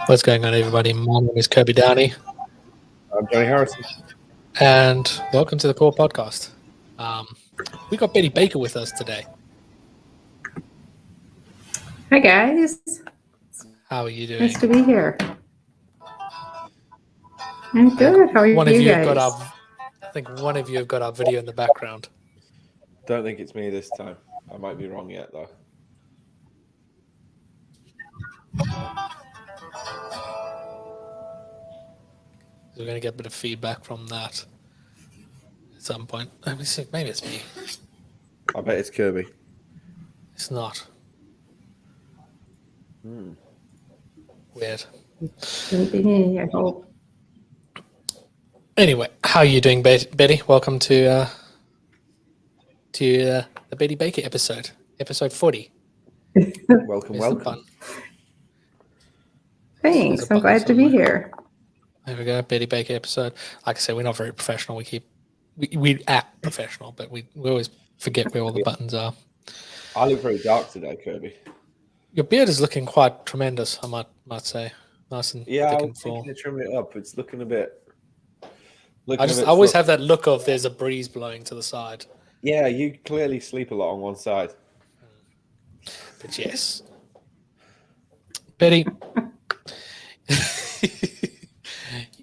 What's going on, everybody? My name is Kirby Downey, I'm Jonny Harrison. and welcome to the Core Podcast. We got Betty Baker with us today. Hi, guys. How are you doing? Nice to be here. I'm good. How are you guys? I think one of you have got our video in the background. Don't think it's me this time. I might be wrong yet, though. We're going to get a bit of feedback from that at some point. Let me see. Maybe it's me. I bet it's Kirby. It's not. Weird. Shouldn't be me, I hope. Anyway, how are you doing, Betty? Welcome to the Betty Baker episode 40. Welcome. Thanks. I'm glad to be here. There we go, Betty Baker episode. Like I said, we're not very professional. We act professional, but we always forget where all the buttons are. I look very dark today, Kirby. Your beard is looking quite tremendous, I might say. Nice and thick I'm and full. thinking to trim it up. It's looking a bit. I always have that look of there's a breeze blowing to the side. Yeah, you clearly sleep a lot on one side. But yes, Betty,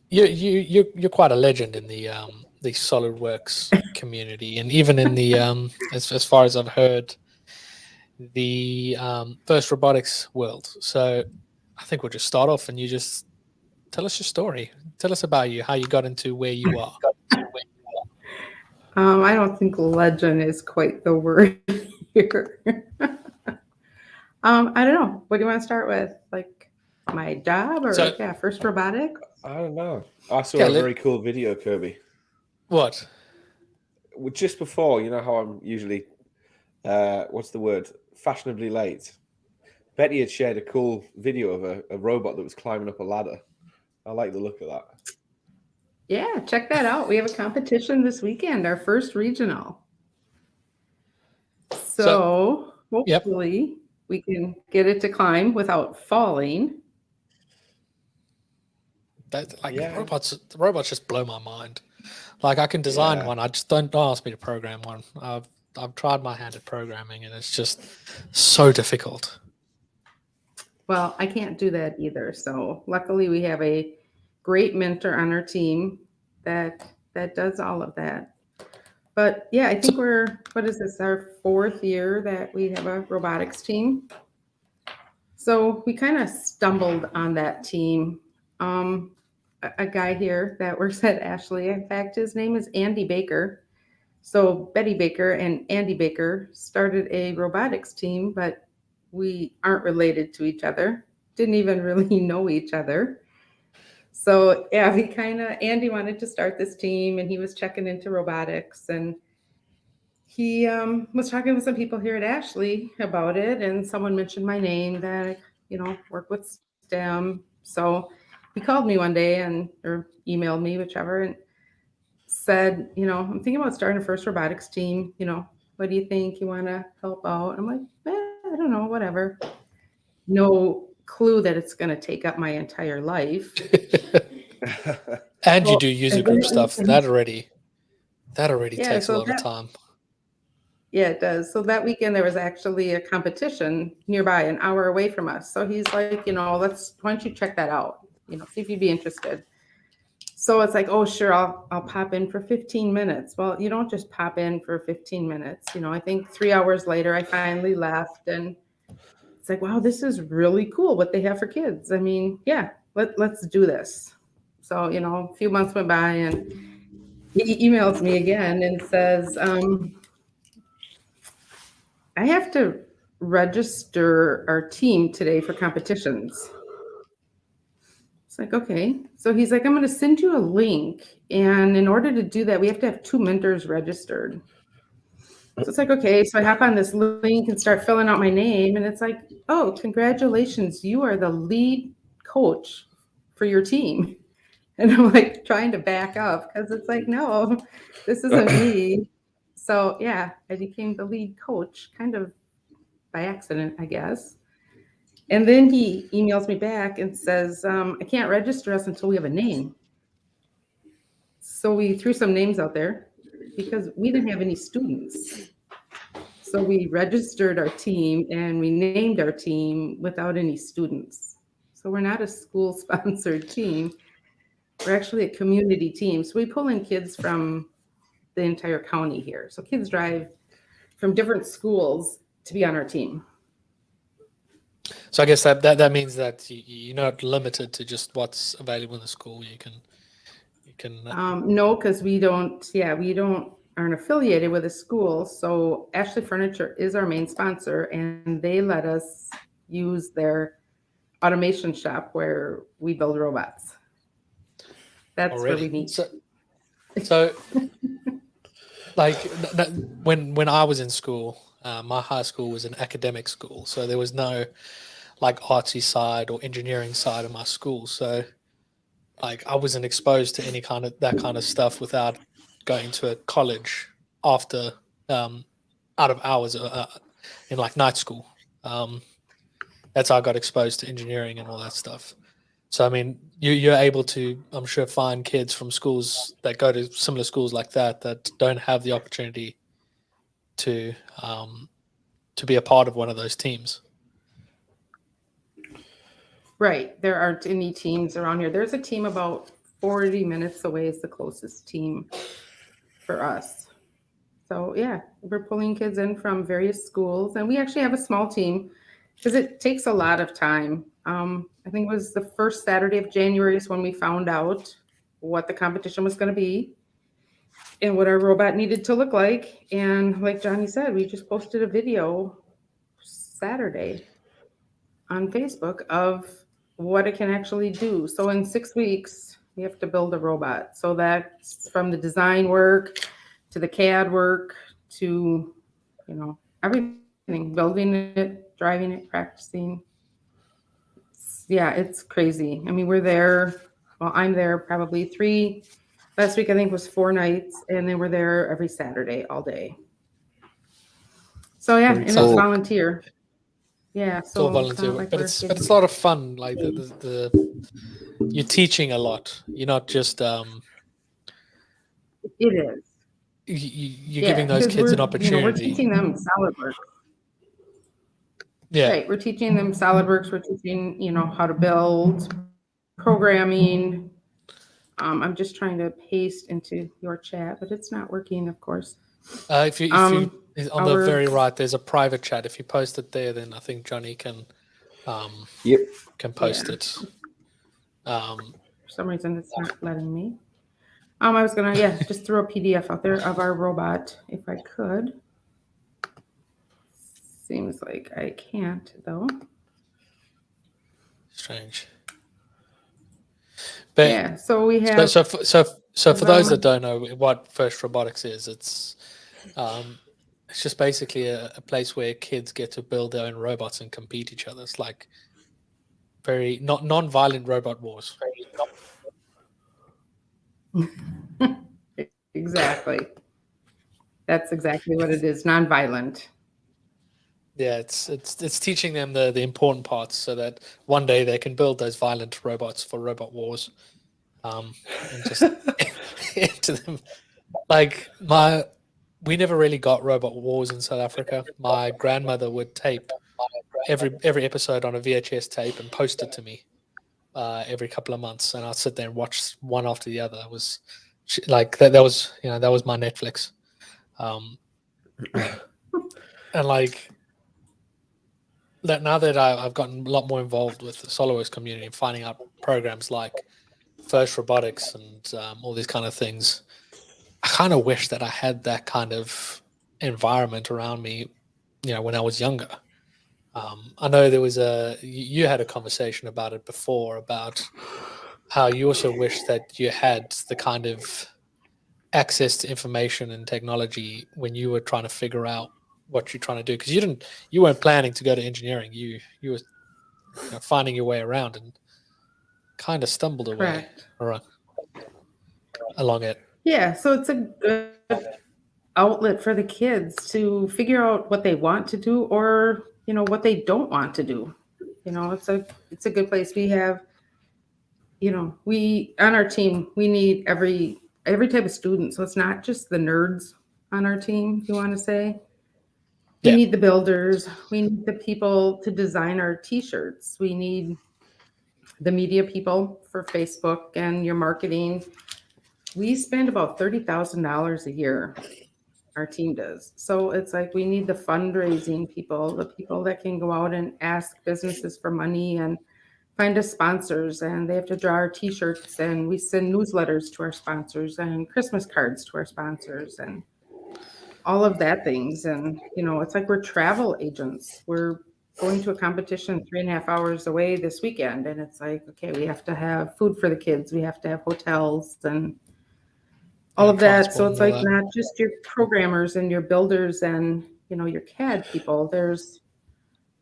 you're quite a legend in the Solidworks community, and even in the as far as I've heard, the First Robotics world. So I think we'll just start off, and you just tell us your story. Tell us about you, how you got into where you are. I don't think legend is quite the word here. I don't know. What do you want to start with? Like my job or First Robotics? I don't know. I saw a very cool video, Kirby. What? Just before, you know how I'm usually, what's the word? Fashionably late. Betty had shared a cool video of a robot that was climbing up a ladder. I like the look of that. Yeah, check that out. We have a competition this weekend, our first regional. So hopefully we can get it to climb without falling. The robots just blow my mind. Like I can design one, I just don't ask me to program one. I've tried my hand at programming, and it's just so difficult. Well, I can't do that either. So luckily we have a great mentor on our team that does all of that. But yeah, I think what is this, our 4th year that we have a robotics team. So we kind of stumbled on that team. A guy here that works at Ashley, in fact, his name is Andy Baker. So Betty Baker and Andy Baker started a robotics team, but we aren't related to each other. Didn't even really know each other. So yeah, Andy wanted to start this team, and he was checking into robotics, and he was talking with some people here at Ashley about it, and someone mentioned my name that work with STEM. So he called me one day or emailed me, whichever, and said, I'm thinking about starting a First Robotics team. What do you think? You want to help out? I'm like, I don't know, whatever. No clue that it's going to take up my entire life. And you do user group stuff. That already takes a lot of time. Yeah, it does. So that weekend there was actually a competition nearby, an hour away from us. So he's like, why don't you check that out? See if you'd be interested. So it's like, oh, sure, I'll pop in for 15 minutes. Well, you don't just pop in for 15 minutes. I think 3 hours later, I finally left, and it's like, wow, this is really cool what they have for kids. I mean, yeah, let's do this. So, a few months went by, and he emails me again and says, I have to register our team today for competitions. It's like, okay. So he's like, I'm going to send you a link. And in order to do that, we have to have 2 mentors registered. So it's like, okay. So I hop on this link and start filling out my name. And it's like, oh, congratulations. You are the lead coach for your team. And I'm like trying to back up because it's like, no, this isn't me. So yeah, I became the lead coach kind of by accident, I guess. And then he emails me back and says, I can't register us until we have a name. So we threw some names out there because we didn't have any students. So we registered our team and we named our team without any students. So we're not a school-sponsored team. We're actually a community team. So we pull in kids from the entire county here. So kids drive from different schools to be on our team. So I guess that means that you're not limited to just what's available in the school. You can no, because we aren't affiliated with a school. So Ashley Furniture is our main sponsor, and they let us use their automation shop where we build robots. That's already. where we meet. So like when I was in school, my high school was an academic school, so there was no like artsy side or engineering side of my school. So like I wasn't exposed to any kind of that kind of stuff without going to a college after out of hours in like night school. That's how I got exposed to engineering and all that stuff. So I mean, you're able to, I'm sure, find kids from schools that go to similar schools like that don't have the opportunity to be a part of one of those teams. Right. There aren't any teams around here. There's a team about 40 minutes away is the closest team for us. So yeah, we're pulling kids in from various schools, and we actually have a small team because it takes a lot of time. I think it was the first Saturday of January is when we found out what the competition was going to be and what our robot needed to look like. And like Jonny said, we just posted a video Saturday on Facebook of what it can actually do. So in 6 weeks, we have to build a robot. So that's from the design work to the CAD work to, everything, building it, driving it, practicing. It's crazy. I mean, we're there. Well, I'm there probably last week I think was 4 nights, and then we're there every Saturday all day. So yeah, and it's volunteer. Yeah, it's all volunteer, but it's a lot of fun. Like you're teaching a lot. You're not just it is. You're giving those kids an opportunity. We're teaching them SolidWorks. Yeah. Right. We're teaching them SolidWorks. We're teaching, how to build, programming. I'm just trying to paste into your chat, but it's not working, of course. If you on the very right, there's a private chat. If you post it there, then I think Jonny can can post it. For some reason, it's not letting me. I was gonna just throw a PDF out there of our robot if I could. Seems like I can't though. Strange. But so we have so for those that don't know what First Robotics is, it's just basically a place where kids get to build their own robots and compete each other. It's like very non-violent robot wars. Exactly. That's exactly what it is. Non-violent. Yeah, it's teaching them the important parts so that one day they can build those violent robots for robot wars, and just into them. Like we never really got robot wars in South Africa. My grandmother would tape every episode on a VHS tape and post it to me every couple of months, and I'd sit there and watch one after the other. It was like that was that was my Netflix, and like. That now that I've gotten a lot more involved with the Solidworks community and finding out programs like First Robotics and all these kind of things, I kind of wish that I had that kind of environment around me, when I was younger. I know there was you had a conversation about it before, about how you also wish that you had the kind of access to information and technology when you were trying to figure out what you're trying to do, because you weren't planning to go to engineering. You were finding your way around and kind of stumbled away along it. Yeah, so it's a good outlet for the kids to figure out what they want to do or what they don't want to do. it's a good place. We have, we on our team, we need every type of student. So it's not just the nerds on our team, if you want to say. We Yeah. need the builders. We need the people to design our t-shirts. We need the media people for Facebook and your marketing. We spend about $30,000 a year. Our team does. So it's like we need the fundraising people, the people that can go out and ask businesses for money and find us sponsors, and they have to draw our t-shirts, and we send newsletters to our sponsors and Christmas cards to our sponsors and all of that things. And it's like we're travel agents. We're going to a competition 3.5 hours away this weekend, and it's like, okay, we have to have food for the kids, we have to have hotels and all of that. So it's like not just your programmers and your builders and your CAD people. There's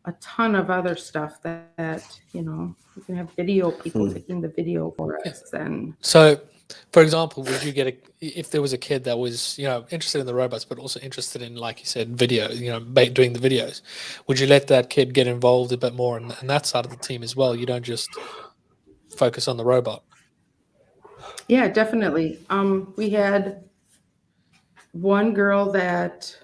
a ton of other stuff that you can have video people taking the video for us. And so, for example, would you get if there was a kid that was interested in the robots but also interested in, like you said, video, doing the videos, would you let that kid get involved a bit more in that side of the team as well? You don't just focus on the robot. Yeah, definitely. We had one girl that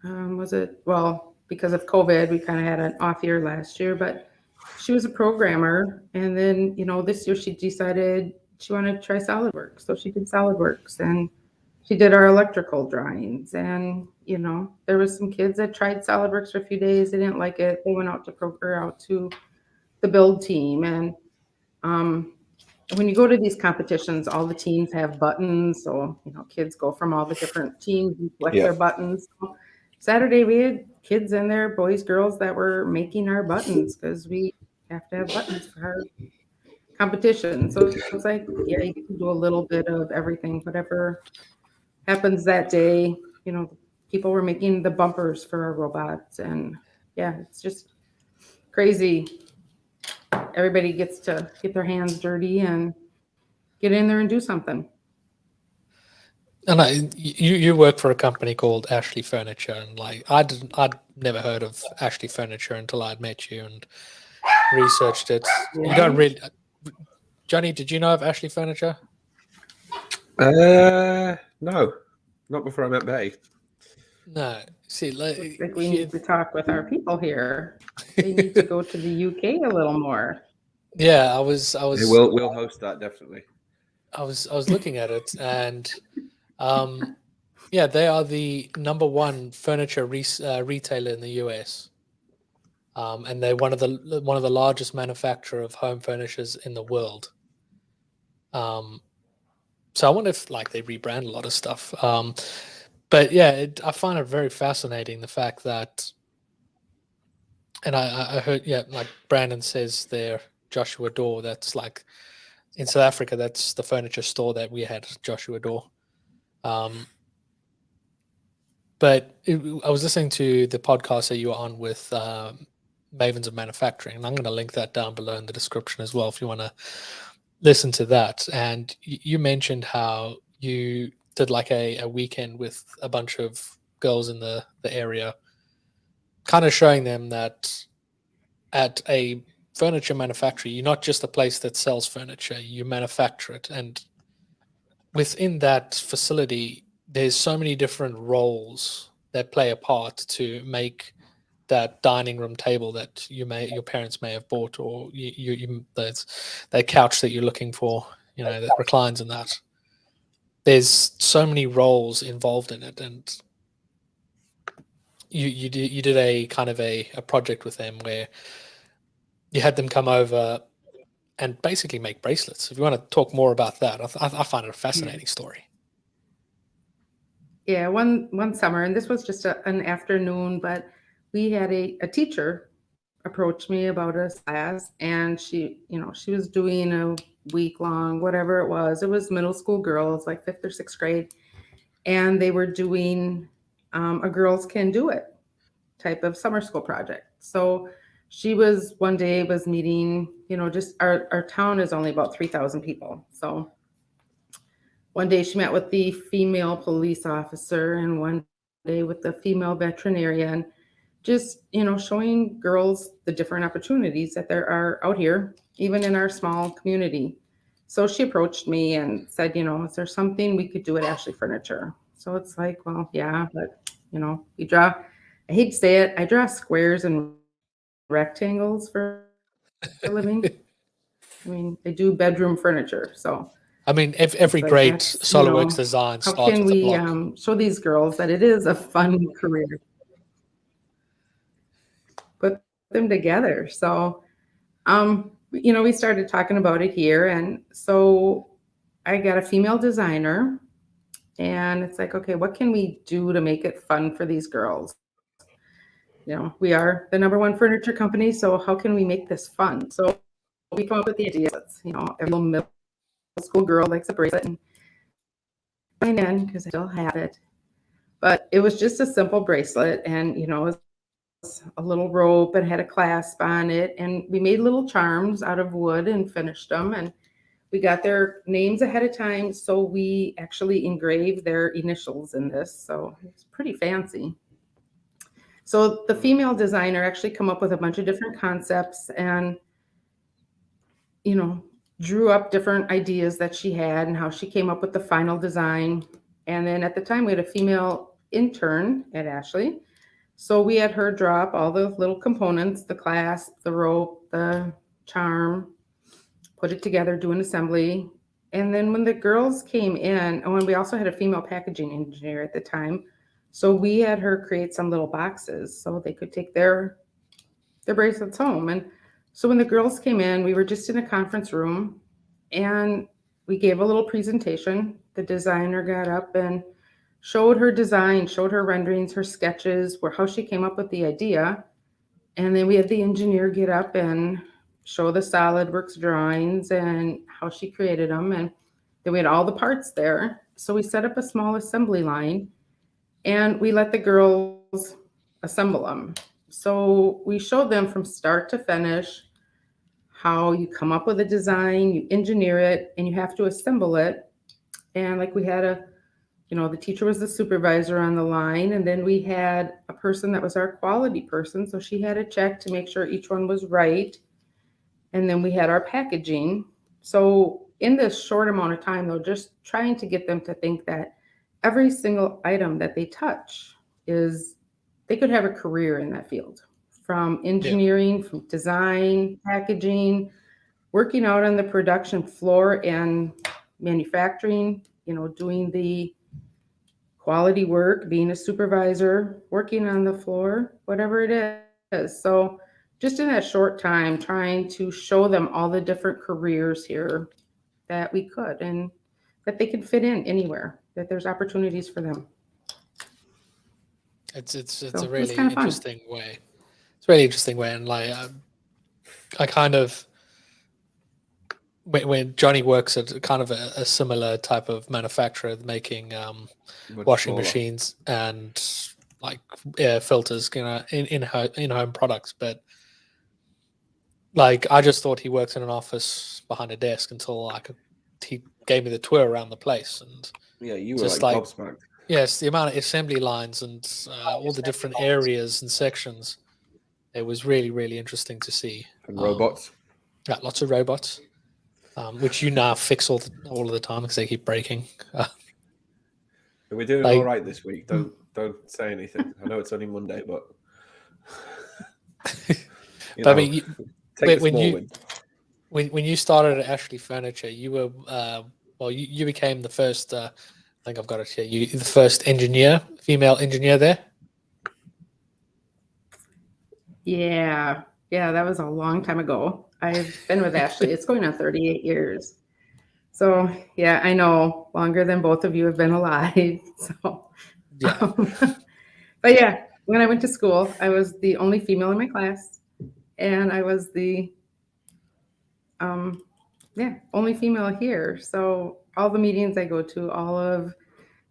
because of COVID, we kind of had an off year last year, but she was a programmer. And then, this year she decided she wanted to try Solidworks. So she did Solidworks, and she did our electrical drawings. And, there was some kids that tried Solidworks for a few days. They didn't like it. They went out to the build team. And when you go to these competitions, all the teams have buttons. So, kids go from all the different teams and select their buttons. So Saturday, we had kids in there, boys, girls, that were making our buttons because we have to have buttons for our competition. So it's like, yeah, you can do a little bit of everything, whatever happens that day. People were making the bumpers for our robots. And yeah, it's just crazy. Everybody gets to get their hands dirty and get in there and do something. And you work for a company called Ashley Furniture, and I'd never heard of Ashley Furniture until I'd met you and researched it. Yeah. You don't really, Jonny, did you know of Ashley Furniture? No, not before I met Betty. No. See, we need to talk with our people here. They need to go to the UK a little more. Yeah, I was. We'll host that, definitely. I was looking at it, and yeah, they are the #1 furniture retailer in the US, and they're one of the largest manufacturer of home furnitures in the world. So I wonder if they rebrand a lot of stuff. But yeah, I find it very fascinating, the fact that, and I heard, like Brandon says there, Joshua Door, that's in South Africa, that's the furniture store that we had, Joshua Door. But I was listening to the podcast that you were on with Mavens of Manufacturing, and I'm going to link that down below in the description as well if you want to listen to that. And you mentioned how you did a weekend with a bunch of girls in the area, kind of showing them that at a furniture manufacturer, you're not just a place that sells furniture, you manufacture it. And within that facility, there's so many different roles that play a part to make that dining room table that your parents may have bought, or that couch that you're looking for, that reclines, and that. There's so many roles involved in it, and you did a kind of a project with them where you had them come over and basically make bracelets. If you want to talk more about that, I find it a fascinating story. Yeah, one summer, and this was just an afternoon, but we had a teacher approach me about a class, and she was doing a week-long, whatever it was middle school girls, like 5th or 6th grade, and they were doing a Girls Can Do It type of summer school project. So she was meeting, just our town is only about 3,000 people. So one day she met with the female police officer, and one day with the female veterinarian. just, showing girls the different opportunities that there are out here, even in our small community. So she approached me and said, is there something we could do at Ashley Furniture? So it's like, well, yeah, but, we draw, I hate to say it, I draw squares and rectangles for a living. I mean, I do bedroom furniture. So I mean, every it's like, great that's, SolidWorks design how starts can with a we block. show these girls that it is a fun career? Put them together. So, we started talking about it here. And so I got a female designer. And it's like, okay, what can we do to make it fun for these girls? We are the #1 furniture company. So how can we make this fun? So we come up with the ideas. Every little middle school girl likes a bracelet and mine in because I still have it. But it was just a simple bracelet, and it was a little rope and had a clasp on it, and we made little charms out of wood and finished them, and we got their names ahead of time, so we actually engraved their initials in this. So it's pretty fancy. So the female designer actually come up with a bunch of different concepts and drew up different ideas that she had and how she came up with the final design. And then at the time, we had a female intern at Ashley. So we had her draw up all the little components, the clasp, the rope, the charm, put it together, do an assembly. And then when the girls came in, and we also had a female packaging engineer at the time, so we had her create some little boxes so they could take their bracelets home. And so when the girls came in, we were just in a conference room and we gave a little presentation. The designer got up and showed her design, showed her renderings, her sketches, how she came up with the idea. And then we had the engineer get up and show the SolidWorks drawings and how she created them. And then we had all the parts there. So we set up a small assembly line and we let the girls assemble them. So we showed them from start to finish how you come up with a design, you engineer it, and you have to assemble it. And like we had the teacher was the supervisor on the line, and then we had a person that was our quality person. So she had to check to make sure each one was right. And then we had our packaging. So in this short amount of time, though, just trying to get them to think that every single item that they touch they could have a career in that field, from engineering, from design, packaging, working out on the production floor and manufacturing, doing the quality work, being a supervisor, working on the floor, whatever it is. So just in that short time, trying to show them all the different careers here that we could and that they can fit in anywhere, that there's opportunities for them. It's So a really kind of interesting way. It's a really interesting way, and like I kind of when Jonny works at kind of a similar type of manufacturer, making washing machines and like air filters, in home products. But like I just thought he worked in an office behind a desk until he gave me the tour around the place, and you were just like gobsmacked. Yes, the amount of assembly lines and all the different areas and sections. It was really, really interesting to see. And robots. Yeah, lots of robots, which you now fix all of the time because they keep breaking. We're doing all right this week. Don't say anything. I know it's only Monday, but I mean, when you started at Ashley Furniture, you were you became the first. I think I've got it here. You the first female engineer there. Yeah, that was a long time ago. I've been with Ashley. It's going on 38 years. So yeah, I know, longer than both of you have been alive. So yeah. But yeah, when I went to school, I was the only female in my class, and I was the only female here. So all the meetings I go to, all of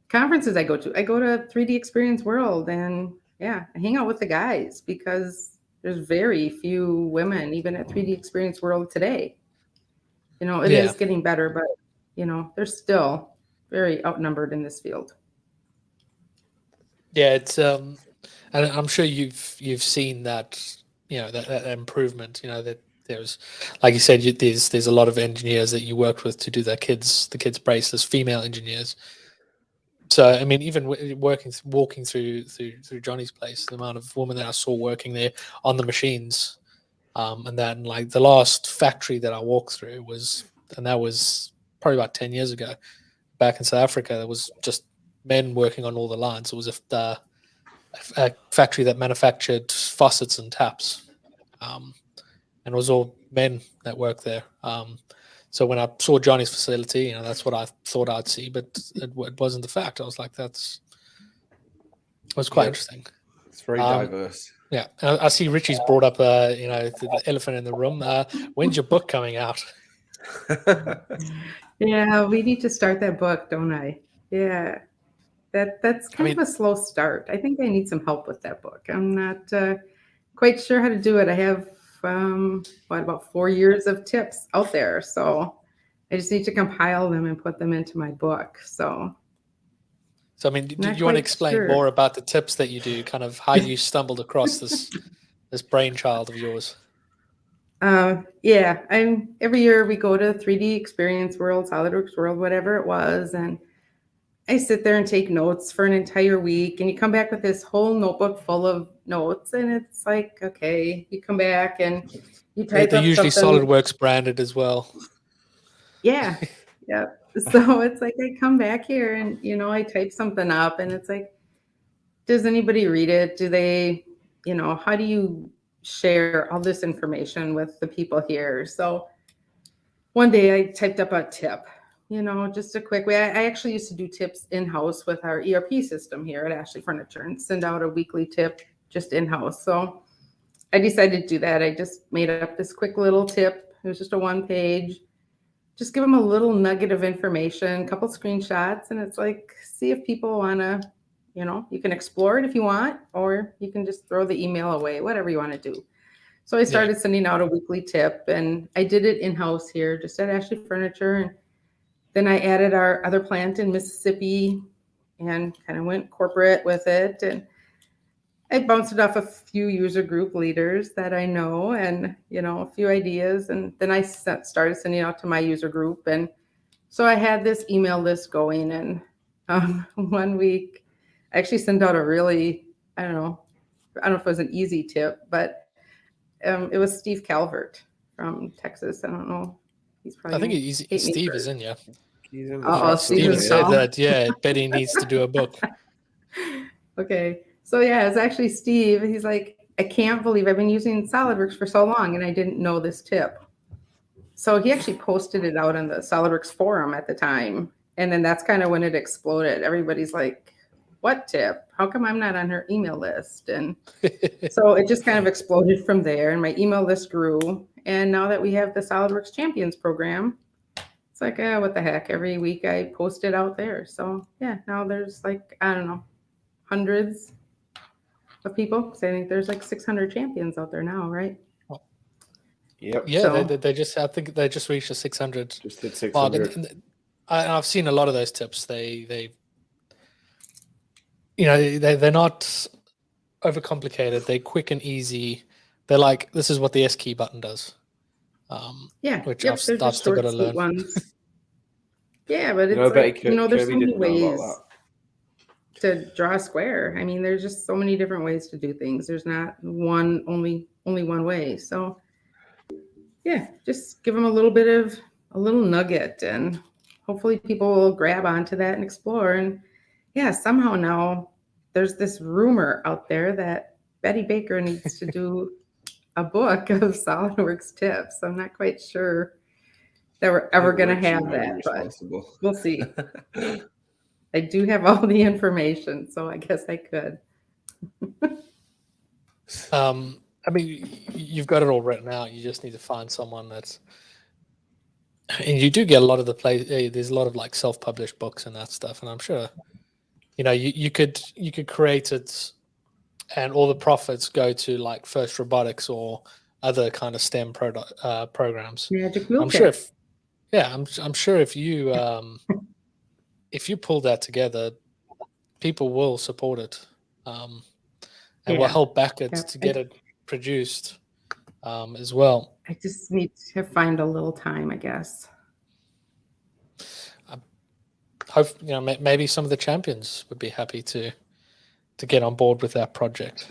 conferences I go to 3D Experience World, and I hang out with the guys because there's very few women even at 3D Experience World today. It is getting better, but they're still very outnumbered in this field. Yeah, it's And I'm sure you've seen that, that improvement. That there's, like you said, there's a lot of engineers that you worked with to do the kids bracelets, female engineers. So I mean, even walking through Jonny's place, the amount of women that I saw working there on the machines, and then like the last factory that I walked through that was probably about 10 years ago, back in South Africa. There was just men working on all the lines. It was a factory that manufactured faucets and taps, and it was all men that worked there. So when I saw Jonny's facility, that's what I thought I'd see, but it wasn't the fact. I was like, it was quite interesting. It's very diverse. Yeah, I see Richie's brought up, the elephant in the room. When's your book coming out? Yeah, we need to start that book, don't I? Yeah, that's kind of a slow start. I think I need some help with that book. I'm not quite sure how to do it. I have about 4 years of tips out there, so I just need to compile them and put them into my book. So I mean, do you want to explain more about the tips that you do, kind of how you stumbled across this brainchild of yours? Yeah, every year we go to 3D Experience World, Solidworks World, whatever it was, and I sit there and take notes for an entire week, and you come back with this whole notebook full of notes, and it's like, okay, you come back and you type They're up usually something. Solidworks branded as well. Yeah, yeah. So it's like I come back here and, I type something up, and it's like, does anybody read it? Do they, how do you share all this information with the people here? So one day I typed up a tip. Just a quick way. I actually used to do tips in-house with our ERP system here at Ashley Furniture and send out a weekly tip just in-house. So I decided to do that. I just made up this quick little tip. It was just a 1-page. Just give them a little nugget of information, a couple screenshots, and it's like, see if people want to, you can explore it if you want, or you can just throw the email away, whatever you want to do. So I started sending out a weekly tip, and I did it in-house here just at Ashley Furniture. And then I added our other plant in Mississippi and kind of went corporate with it. And I bounced it off a few user group leaders that I know and, a few ideas. And then I started sending out to my user group. And so I had this email list going. And 1 week, I actually sent out a really, I don't know if it was an easy tip, but it was Steve Calvert from Texas. I don't know. He's probably. I think Steve is in, yeah. Steve said that, Betty needs to do a book. Okay. So yeah, it's actually Steve. He's like, I can't believe I've been using SolidWorks for so long and I didn't know this tip. So he actually posted it out on the SolidWorks forum at the time. And then that's kind of when it exploded. Everybody's like, what tip? How come I'm not on her email list? And so it just kind of exploded from there. And my email list grew. And now that we have the SolidWorks Champions program, it's like, what the heck? Every week I post it out there. So yeah, now there's like, I don't know, hundreds of people. So I think there's like 600 champions out there now, right? Yep. Yeah, So, I think they just reached the 600. Just hit 600. I've seen a lot of those tips. They're not overcomplicated. They're quick and easy. They're like, this is what the S key button does. Which I've still got to learn. Ones. Yeah, but it's like, there's so many ways to draw a square. I mean, there's just so many different ways to do things. There's not only one way. So yeah, just give them a little nugget, and hopefully people will grab onto that and explore. And yeah, somehow now there's this rumor out there that Betty Baker needs to do a book of SolidWorks tips. I'm not quite sure that we're ever going to have that, but we'll see. I do have all the information, so I guess I could. I mean, you've got it all written out. You just need to find someone that's, and you do get a lot of there's a lot of like self-published books and that stuff. And I'm sure, you could create it, and all the profits go to like First Robotics or other kind of STEM programs. Magic I'm sure I'm sure if you if you pull that together, people will support it. and we'll Yeah. help back it Yep. to get it produced as well. I just need to find a little time, I guess. Hope maybe some of the champions would be happy to get on board with that project.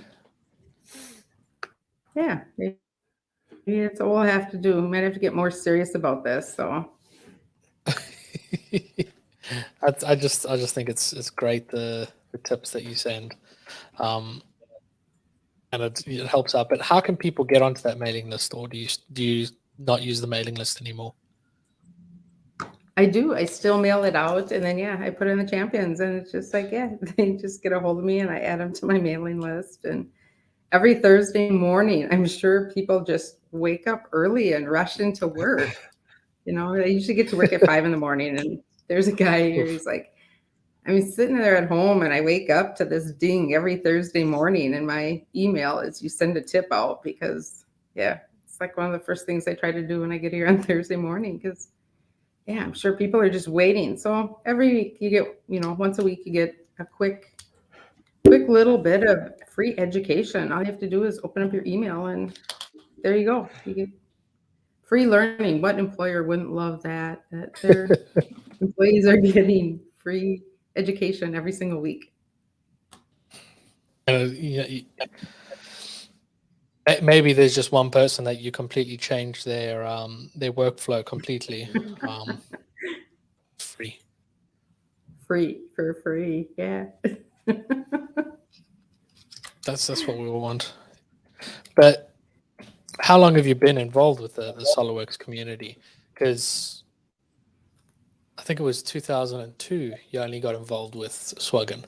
Yeah, maybe it's all we'll have to do. We might have to get more serious about this. So I just think it's great the tips that you send, and it helps out. But how can people get onto that mailing list, or do you not use the mailing list anymore? I do. I still mail it out, and then I put in the champions, and it's just like they just get a hold of me, and I add them to my mailing list. And every Thursday morning, I'm sure people just wake up early and rush into work. I usually get to work at 5 a.m, and there's a guy here. He's like, I'm sitting there at home, and I wake up to this ding every Thursday morning, and my email is you send a tip out because it's like one of the first things I try to do when I get here on Thursday morning because. Yeah, I'm sure people are just waiting. So every week you get, once a week you get a quick little bit of free education. All you have to do is open up your email and there you go. You get free learning. What employer wouldn't love that their employees are getting free education every single week? Maybe there's just one person that you completely change their workflow completely. Free for free, yeah. That's what we all want. But how long have you been involved with the Solidworks community? Because I think it was 2002 you only got involved with Swaggen.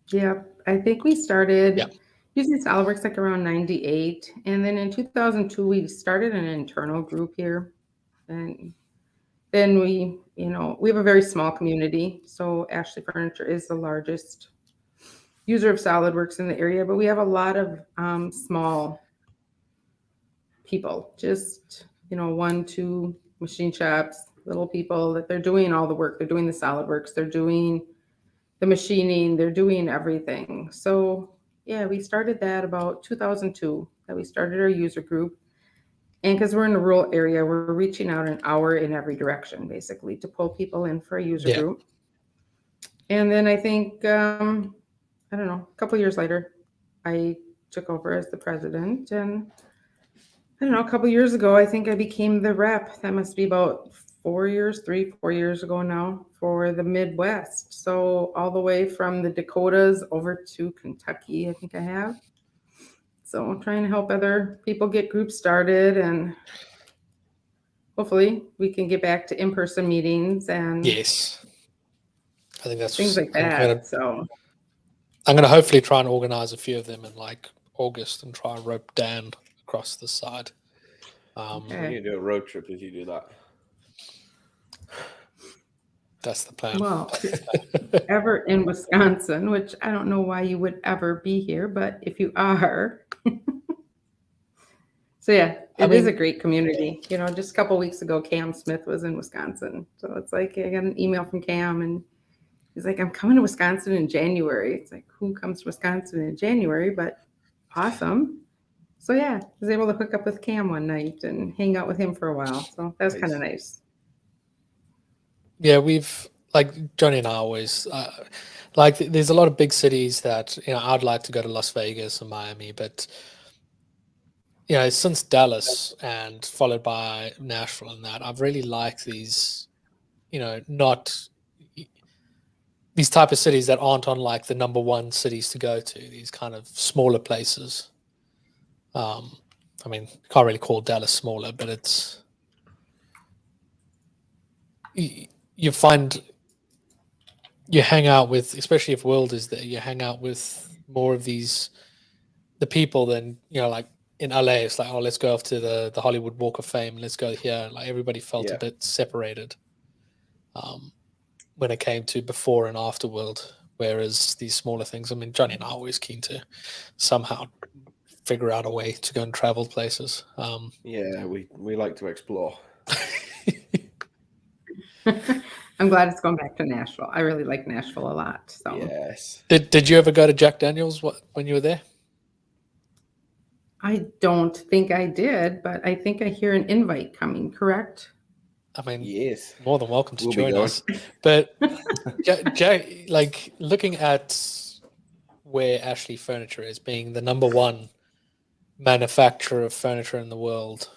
Yeah, I think we started using Solidworks like around 98. And then in 2002, we started an internal group here. And then we have a very small community. So Ashley Furniture is the largest user of Solidworks in the area, but we have a lot of small people, just, 1, 2 machine shops, little people that they're doing all the work. They're doing the Solidworks. They're doing the machining. They're doing everything. So we started that about 2002, that we started our user group. And because we're in a rural area, we're reaching out an hour in every direction, basically, to pull people in for a user group. And then I think, I don't know, a couple of years later, I took over as the president. And I don't know, a couple of years ago, I think I became the rep. That must be about 4 years ago now, for the Midwest. So all the way from the Dakotas over to Kentucky, I think I have. So I'm trying to help other people get groups started, and hopefully we can get back to in-person meetings and yes, I think that's things like that. I'm going to hopefully try and organize a few of them in like August and try and rope Dan across the side. We need to do a road trip if you do that. That's the plan. Well, ever in Wisconsin, which I don't know why you would ever be here, but if you are. So it is a great community. Just a couple of weeks ago, Cam Smith was in Wisconsin. So it's like I got an email from Cam and he's like, I'm coming to Wisconsin in January. It's like, who comes to Wisconsin in January? But awesome. So I was able to hook up with Cam one night and hang out with him for a while. So that was kind of nice. Yeah, we've, like Jonny and I always, there's a lot of big cities that, I'd like to go to Las Vegas and Miami, but, since Dallas and followed by Nashville and that, I've really liked these, not these type of cities that aren't on like the number one cities to go to, these kind of smaller places. I mean, can't really call Dallas smaller, but it's, you find you hang out with, especially if World is there, you hang out with more of the people than, like in LA, it's like, oh, let's go off to the Hollywood Walk of Fame. Let's go here. Like everybody felt a bit separated when it came to before and after World. Whereas these smaller things, I mean, Jonny and I are always keen to somehow figure out a way to go and travel places. We like to explore. I'm glad it's going back to Nashville. I really like Nashville a lot. So Yes. Did you ever go to Jack Daniels when you were there? I don't think I did, but I think I hear an invite coming, correct? I mean, Yes. more than welcome to We'll be join going. us. But like looking at where Ashley Furniture is, being the number one manufacturer of furniture in the world,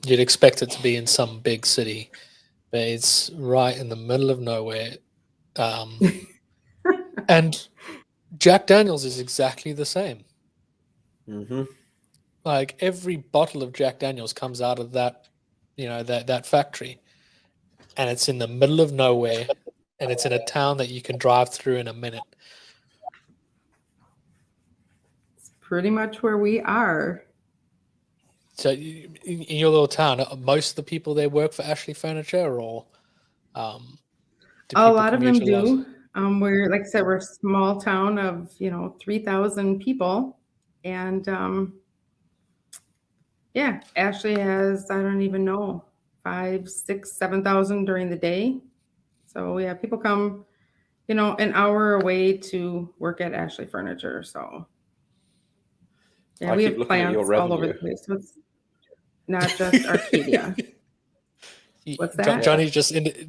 you'd expect it to be in some big city, but it's right in the middle of nowhere. And Jack Daniels is exactly the same. Mm-hmm. Like every bottle of Jack Daniels comes out of that, that factory, and it's in the middle of nowhere, and it's in a town that you can drive through in a minute. It's pretty much where we are. So in your little town, most of the people there work for Ashley Furniture, or do A people lot of them commute a lot? do. We're, like I said, we're a small town of 3,000 people, and yeah, Ashley has, I don't even know, 5, 6, 7,000 during the day. So yeah, people come, an hour away to work at Ashley Furniture. So yeah, I we keep have looking at your plants all over the revenue. place. So it's not just Arcadia. What's that?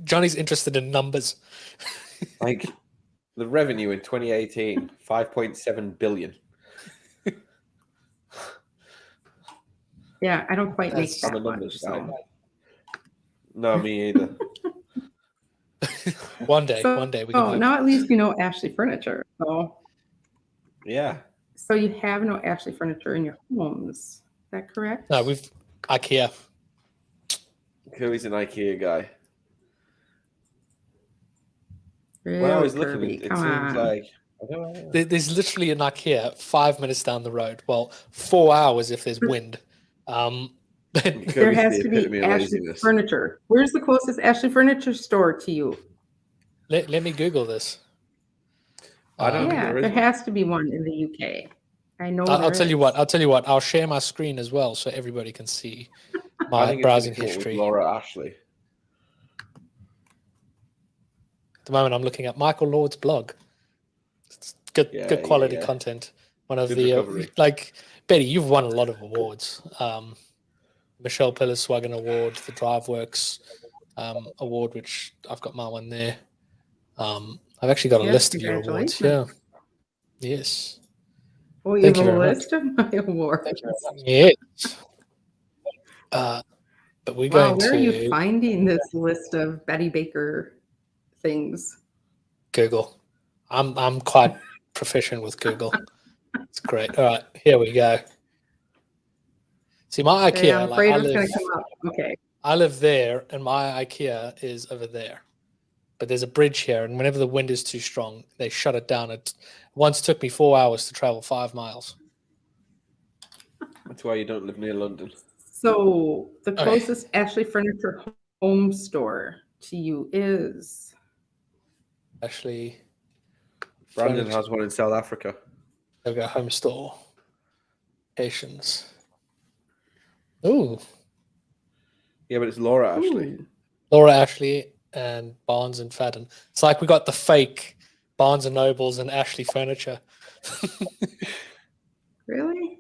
Johnny's interested in numbers. Like the revenue in 2018, 5.7 billion. Yeah, I don't quite make That's I'm a that numbers much. guy. So. No, me either. One day we can. Now at least you know Ashley Furniture. Yeah. So you have no Ashley Furniture in your homes. Is that correct? No, we've IKEA. Kirby's an IKEA guy. Really, When I was looking, Kirby? it Come seems on. like I don't know. There's literally an IKEA 5 minutes down the road. Well, 4 hours if there's wind. There Kirby's has the to epitome be of Ashley laziness. Furniture. Where's the closest Ashley Furniture store to you? Let me Google this. I don't think Yeah, there is there one. has to be one in the UK. I know. I'll tell you what. is. I'll tell you what. I'll share my screen as well so everybody can see I my think browsing it's gonna come up with history. Laura Ashley. At the moment, I'm looking at Michael Lord's blog. It's good quality Yeah. content. One of Good the recovery. like Betty, you've won a lot of awards. Michelle Pillar-Swaggen Award, the DriveWorks award, which I've got my one there. I've actually got a Yes, list of your awards. Yeah. Yes. Oh, you Thank have you a very much. list of my awards. Yes. But we're Wow, going where are you to finding this list of Betty Baker things? Google. I'm quite proficient with Google. It's great. All right, here we go. See, my IKEA, Yeah, I'm afraid I it's going live, to come up. Okay. I live there, and my IKEA is over there. But there's a bridge here, and whenever the wind is too strong, they shut it down. It once took me 4 hours to travel 5 miles. That's why you don't live near London. So the Okay. closest Ashley Furniture home store to you is? Actually, Brandon has one in South Africa. I've got home store. Patience. Ooh. Yeah, but it's Laura Ashley. Ooh. Laura Ashley and Barnes and Fadden. It's like we got the fake Barnes and Nobles and Ashley Furniture. Really?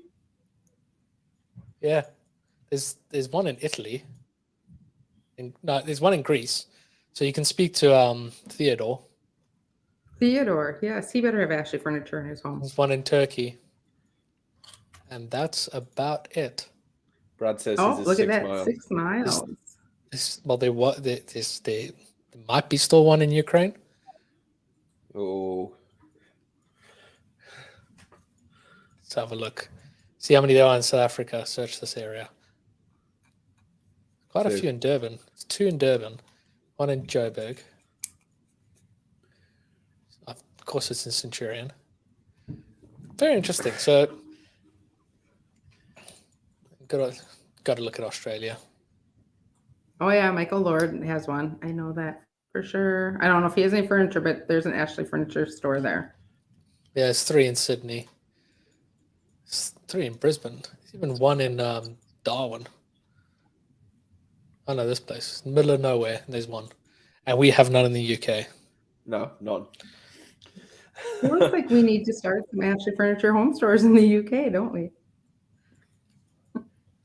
Yeah. There's one in Italy. No, there's one in Greece. So you can speak to Theodore. Theodore, yes, he better have Ashley Furniture in his home. There's one in Turkey. And that's about it. Brad says Oh, his is look at 6 that, miles. 6 miles. There might be still one in Ukraine. Oh. Let's have a look. See how many there are in South Africa. Search this area. Quite a few in Durban. It's 2 in Durban. 1 in Joburg. Of course, it's in Centurion. Very interesting. So, got to look at Australia. Oh yeah, Michael Lord has one. I know that for sure. I don't know if he has any furniture, but there's an Ashley Furniture store there. Yeah, it's 3 in Sydney. It's 3 in Brisbane. There's even 1 in Darwin. I know this place. It's in the middle of nowhere. And there's one. and we have none in the UK. No, none. It looks like we need to start some Ashley Furniture home stores in the UK, don't we?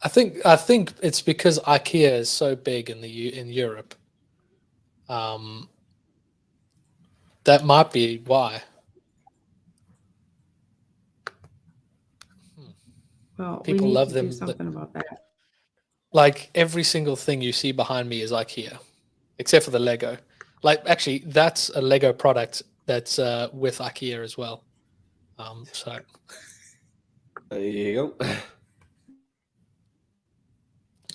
I think it's because IKEA is so big in Europe. That might be why. Well, People we need love to them, do something about that. Like every single thing you see behind me is IKEA, except for the Lego. Like actually, that's a Lego product that's with IKEA as well. So There you go.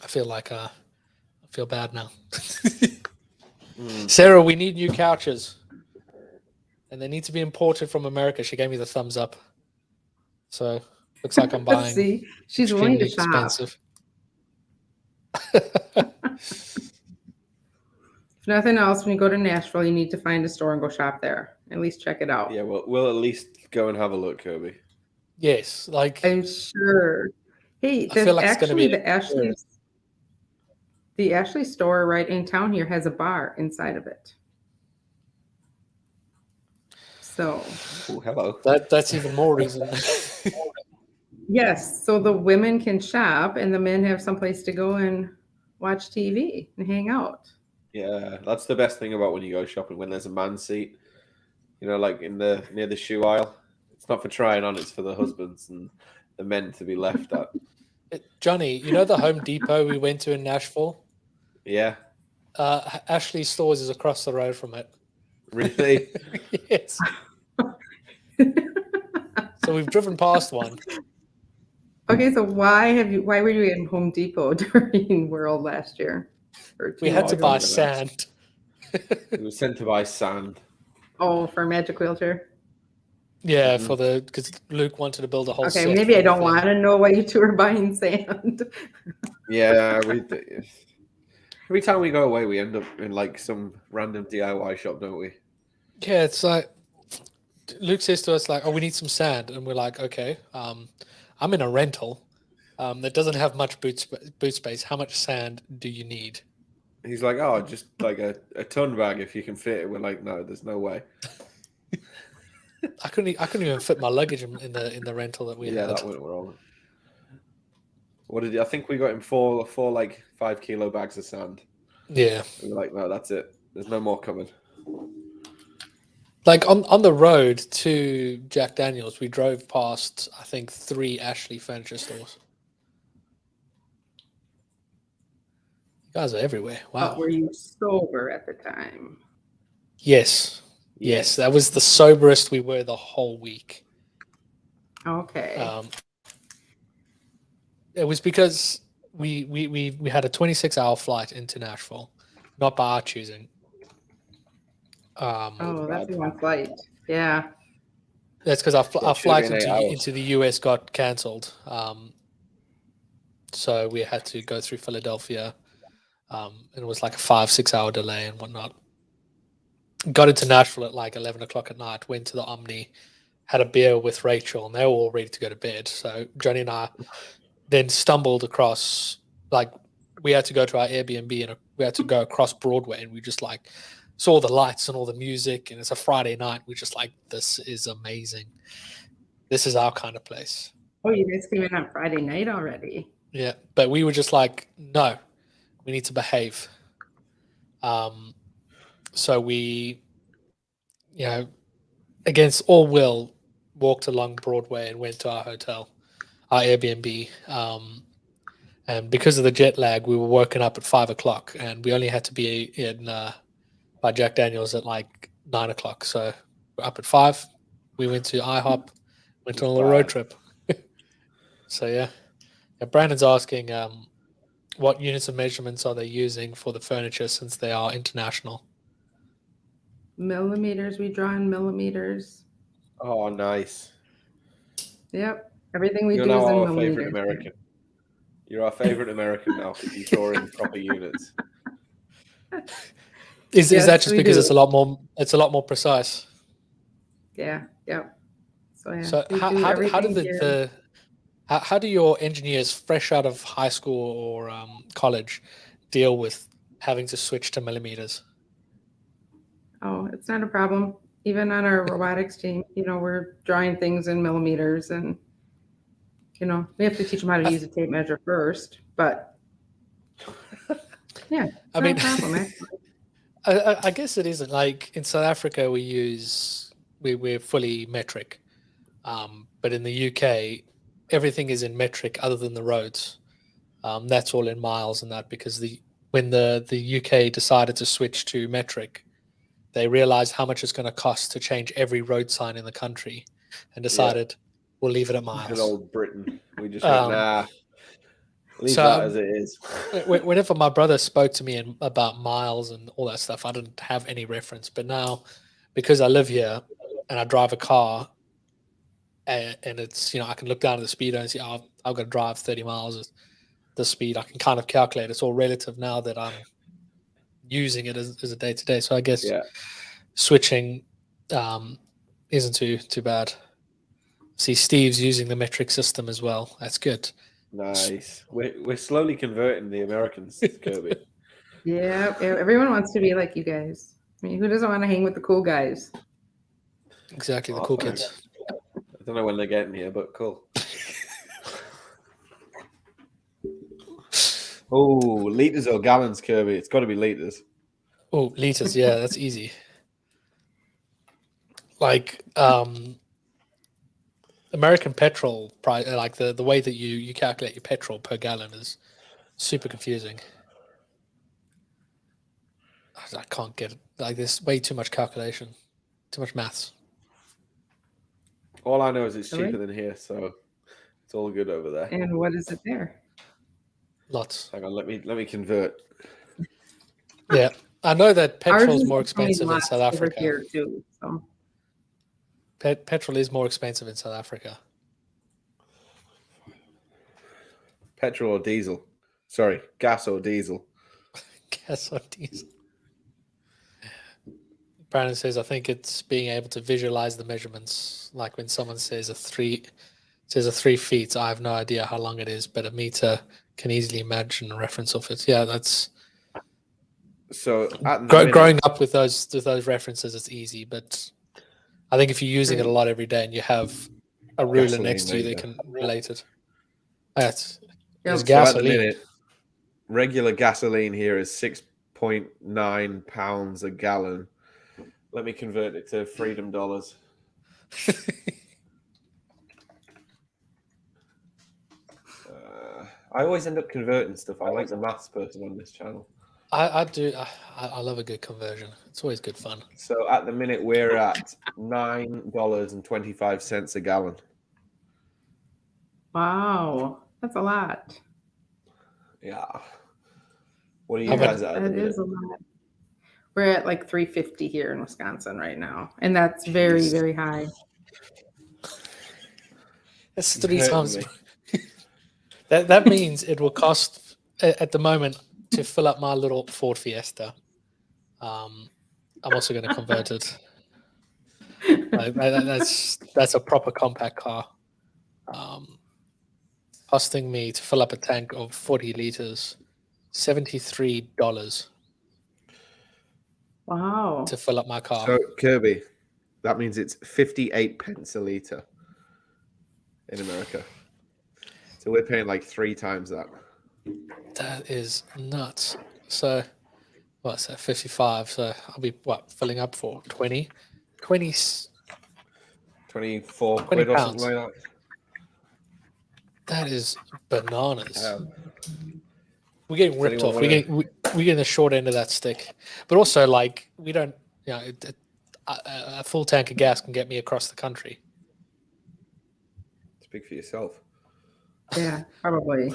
I feel like I feel bad now. Sarah, we need new couches, and they need to be imported from America. She gave me the thumbs up. So looks like I'm buying. See, she's willing to extremely shop. expensive. If nothing else, when you go to Nashville, you need to find a store and go shop there. At least check it out. Yeah, we'll at least go and have a look, Kirby. Yes, like I'm sure. Hey, I feel like it's gonna be the Ashley store right in town here has a bar inside of it. So Oh, hello. that's even more reason. yes, so the women can shop and the men have someplace to go and watch TV and hang out. Yeah, that's the best thing about when you go shopping, when there's a man seat, like near the shoe aisle. It's not for trying on, it's for the husbands and the men to be left at. Johnny, you know the Home Depot we went to in Nashville? Yeah. Ashley's stores is across the road from it. Really? Yes. So we've driven past one. Okay, so why were you in Home Depot during World last year? We had to buy sand. We were sent to buy sand. Oh, for Magic Wheelchair? Mhm. Yeah, because Luke wanted to build a whole Okay, set maybe for I don't the want to know why you two are buying sand. Yeah, every time we go away, we end up in like some random DIY shop, don't we? Yeah, it's like Luke says to us like, "Oh, we need some sand," and we're like, "Okay, I'm in a rental that doesn't have much boot space. How much sand do you need?" He's like, "Oh, just like a ton bag if you can fit it." We're like, "No, there's no way." I couldn't even fit my luggage in the rental that we Yeah, had. that went wrong. I think we got him four like 5 kilo bags of sand. Yeah, We were like, "No, that's it. There's no more coming." like on the road to Jack Daniels, we drove past I think 3 Ashley furniture stores. You guys are everywhere. Wow. But were you sober at the time? Yes. Yes, that was the soberest we were the whole week. Okay. It was because we had a 26-hour flight into Nashville, not by our choosing. Oh, that's a long flight. Yeah. That's because our flight into the US got cancelled. So we had to go through Philadelphia. And it was like a 5-6 hour delay and whatnot. Got into Nashville at like 11 o'clock at night, went to the Omni, had a beer with Rachel, and they were all ready to go to bed. So Johnny and I then stumbled across, like, we had to go to our Airbnb and we had to go across Broadway, and we just like saw the lights and all the music, and it's a Friday night. We're just like, this is amazing. This is our kind of place. Oh, you guys came in on Friday night already. Yeah, but we were just like, no, we need to behave. So we, against all will, walked along Broadway and went to our hotel, our Airbnb. And because of the jet lag, we were woken up at 5 o'clock, and we only had to be in by Jack Daniels at like 9 o'clock. So we're up at 5. We went to IHOP, went on a little road trip. So yeah, Brandon's asking, what units of measurements are they using for the furniture since they are international? Millimeters, we draw in millimeters. Oh, nice. Yep. Everything we You're do is now in our millimeters. favorite American. You're our favorite American now because you draw in proper units. Is that just because do. it's a lot more precise? Yeah. Yep. So yeah. So how do your engineers fresh out of high school or college deal with having to switch to millimeters? Oh, it's not a problem. Even on our robotics team, we're drawing things in millimeters, and we have to teach them how to use a tape measure first. But yeah, it's not a problem. Actually. I guess it isn't. Like in South Africa, we're fully metric, but in the UK, everything is in metric other than the roads. That's all in miles and that, because when the UK decided to switch to metric, they realized how much it's going to cost to change every road sign in the country, and decided we'll leave it at miles. Good old Britain. We just went, nah, leave that as it is. Whenever my brother spoke to me about miles and all that stuff, I didn't have any reference. But now, because I live here and I drive a car, and it's, I can look down at the speedo and see, I've got to drive 30 miles at the speed. I can kind of calculate. It's all relative now that I'm using it as a day-to-day. So I guess switching isn't too bad. See, Steve's using the metric system as well. That's good. Nice. We're slowly converting the Americans, Kirby. Yeah, everyone wants to be like you guys. I mean, who doesn't want to hang with the cool guys? Exactly, the cool kids. I don't know when they're getting here, but cool. Oh, liters or gallons, Kirby? It's got to be liters. Oh, liters, yeah, that's easy. Like American petrol price, like the way that you calculate your petrol per gallon is super confusing. I can't get it. Like, there's way too much calculation, too much maths. All I know is it's cheaper than here, so it's all good over there. And what is it there? Lots. Hang on, let me convert. Yeah, I know that petrol is more expensive in South Africa. Here too, so. Petrol is more expensive in South Africa. Petrol or diesel? Sorry, gas or diesel? Gas or diesel. Brandon says, I think it's being able to visualize the measurements. Like when someone says a 3 feet, I have no idea how long it is, but a meter can easily imagine a reference of it. Yeah, that's so. Growing up with those references, it's easy. But I think if you're using it a lot every day and you have a ruler gasoline next to you, they can relate it. It's so gasoline. at the minute, regular gasoline here is 6.9 pounds a gallon. Let me convert it to freedom dollars. I always end up converting stuff. I like the maths person on this channel. I do. I love a good conversion. It's always good fun. So at the minute, we're at $9.25 a gallon. Wow, that's a lot. Yeah. What are you guys at? That is a lot. We're at like 350 here in Wisconsin right now, and that's very, very high. That's 3 times. That means it will cost at the moment to fill up my little Ford Fiesta. I'm also going to convert it. That's a proper compact car. Costing me to fill up a tank of 40 liters, $73. Wow. To fill up my car. So, Kirby, that means it's 58 pence a litre in America. So we're paying like 3 times that. That is nuts. So, what's that, 55? So I'll be, filling up for 20? 24 quid or something like that. That is bananas. We're getting ripped off. We're getting the short end of that stick. But also, like, we don't, a full tank of gas can get me across the country. Speak for yourself. Yeah, probably.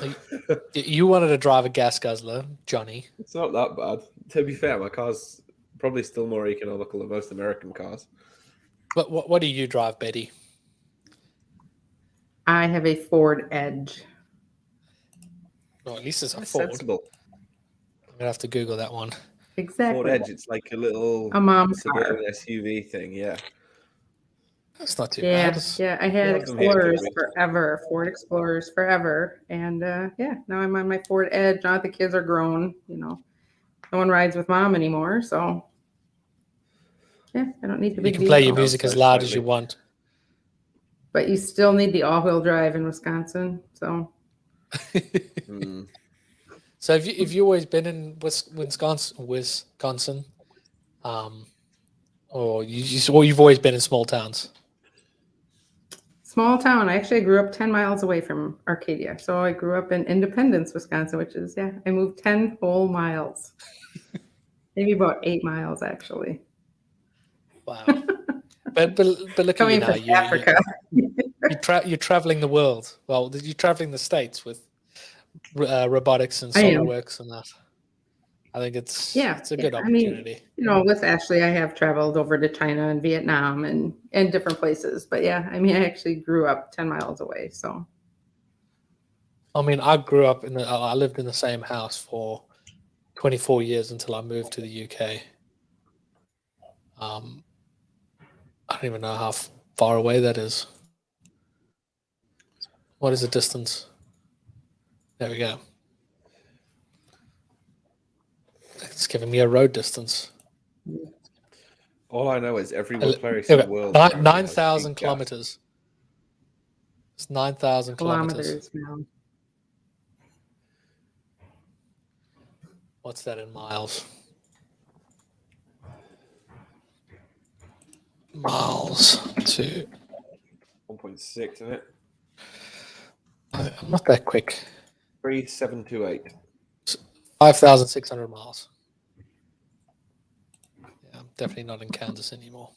You wanted to drive a gas guzzler, Johnny. It's not that bad. To be fair, my car's probably still more economical than most American cars. But what do you drive, Betty? I have a Ford Edge. Well, at least it's a That's Ford. sensible. I'm going to have to Google that one. Exactly. Ford Edge, it's like a little mom's suburban SUV thing, yeah. That's not too bad. Yeah, I had Explorers forever, Ford Explorers forever. And now I'm on my Ford Edge. Now the kids are grown, no one rides with mom anymore, so. Yeah, I don't need the You big can play your vehicle. music as Outside loud as you slightly. want. But you still need the all-wheel drive in Wisconsin. So Mm. So have you always been in Wisconsin, or you've always been in small towns? small town. I actually grew up 10 miles away from Arcadia. So I grew up in Independence, Wisconsin, which is, yeah, I moved 10 whole miles. Maybe about 8 miles, actually. Wow. But look at you Coming now. from Africa. You're traveling the world. Well, you're traveling the states with robotics and I am. Solidworks and that. I think it's Yeah, a good I mean, opportunity. with Ashley, I have traveled over to China and Vietnam and different places. But yeah, I mean, I actually grew up 10 miles away. So I mean, I lived in the same house for 24 years until I moved to the UK. I don't even know how far away that is. What is the distance? There we go. It's giving me a road distance. All I know is every place Yeah, in the world. 9,000 kilometers. It's 9,000 kilometers. now. What's that in miles? Miles to 1.6, isn't it? I'm not that quick. 3728. 5,600 miles. Yeah, I'm definitely not in Kansas anymore.